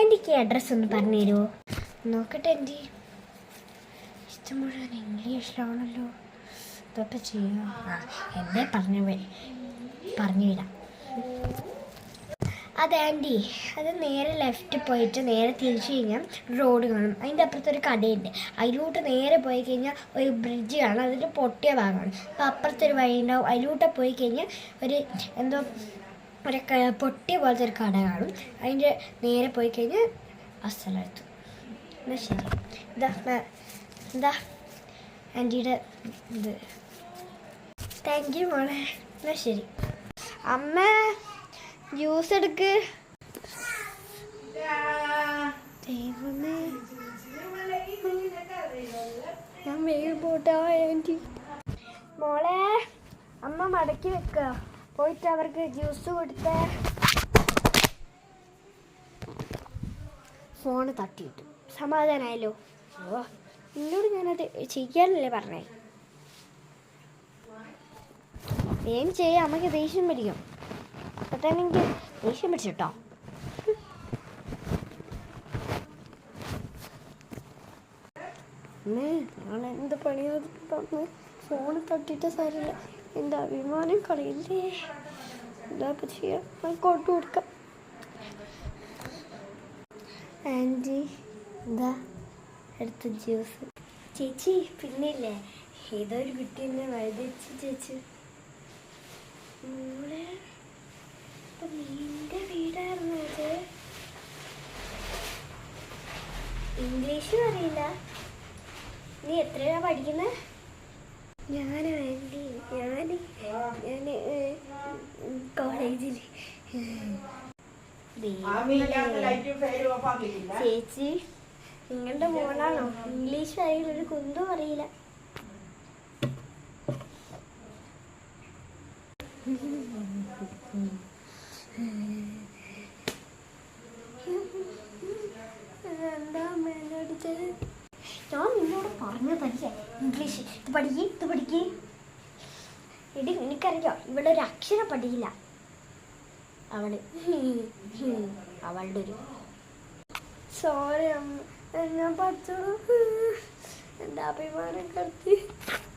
ആൻറ്റിക്ക് address ഒന്ന് പറഞ്ഞു തരുമോ? നോക്കട്ടെ ആൻറ്റി. ഇഷ്ടം മുഴുവൻ ഇംഗ്ലീഷിലാണല്ലോ. ഇതൊക്കെ ചെയ്യാം. എന്നെ പറഞ്ഞു വിടാം. അതെ ആൻറ്റി, അത് നേരെ ലെഫ്റ്റ് പോയിട്ട് നേരെ തിരിച്ചു കഴിഞ്ഞാൽ റോഡ് കാണും. അതിൻ്റെ അപ്പുറത്തൊരു കടയുണ്ട്. അതിലോട്ട് നേരെ പോയി കഴിഞ്ഞാൽ ഒരു ബ്രിഡ്ജ് കാണും. അതിൽ പൊട്ടിയ ഭാഗമാണ്. അപ്പോൾ അപ്പുറത്തൊരു വഴി ഉണ്ടാവും. അതിലോട്ട് പോയി കഴിഞ്ഞാൽ ഒരു എന്തോ ഒരു പൊട്ടിയ പോലത്തെ ഒരു കട കാണും. അതിൻ്റെ നേരെ പോയി കഴിഞ്ഞാൽ ആ സ്ഥലത്തു. എന്നാൽ ശരി. എന്താ ആൻറ്റിയുടെ ഇത്. താങ്ക് യു മോളെ. എന്നാൽ ശരി. അമ്മ ജ്യൂസ് എടുക്ക്. ദൈവമേ, ഞാൻ വേഗം പോട്ടാ ആൻറ്റി. മോളെ, അമ്മ മടക്കി വെക്കുക. പോയിട്ട് അവർക്ക് ജ്യൂസ് കൊടുത്തേ. ഫോണ് തട്ടിയിട്ടു. സമാധാനമായല്ലോ. ഓ, എന്നോട് ഞാനത് ചെയ്യാനല്ലേ പറഞ്ഞേ. വേഗം ചെയ്യാം, അമ്മയ്ക്ക് ദേഷ്യം പിടിക്കും. പെട്ടെന്നെങ്കിൽ ദേഷ്യം പിടിച്ചിട്ടോ. ഞാൻ എന്ത് പണിയാ തന്ന്. ഫോണ് തട്ടിയിട്ട് സാരമില്ല. എൻ്റെ അഭിമാനം കളയില്ലേ. എന്താ ചെയ്യാം, ഞാൻ കൊണ്ടു കൊടുക്കാം. ആൻറ്റി എന്താ അടുത്ത ജ്യൂസ്? ചേച്ചി പിന്നില്ലേ, ഏതൊരു കുട്ടി എന്നെ വഴുതിച്ച് ചേച്ചി. മോളെ, നിന്റെ വീടായിരുന്നു അത്? ഇംഗ്ലീഷും അറിയില്ല. നീ എത്രയാണ് പഠിക്കുന്നത്? ഞാനോ ആൻറ്റി, ഞാൻ കോളേജിൽ. ചേച്ചി നിങ്ങളുടെ മോളാണോ? ഇംഗ്ലീഷ് അറിയില്ല, ഒരു കുന്തും അറിയില്ല. എന്താ മേലടിച്ചത്? ഞാൻ നിന്നോട് പറഞ്ഞു തരിക, ഇംഗ്ലീഷ് ഇത് പഠിക്കേ. എടി എനിക്കറിയാം, ഇവിടെ ഒരു അക്ഷരം പഠിക്കില്ല അവളുടെ ഒരു. സോറി അമ്മ, ഞാൻ പഠിച്ചോളൂ. എൻ്റെ അഭിമാനം കടത്തി.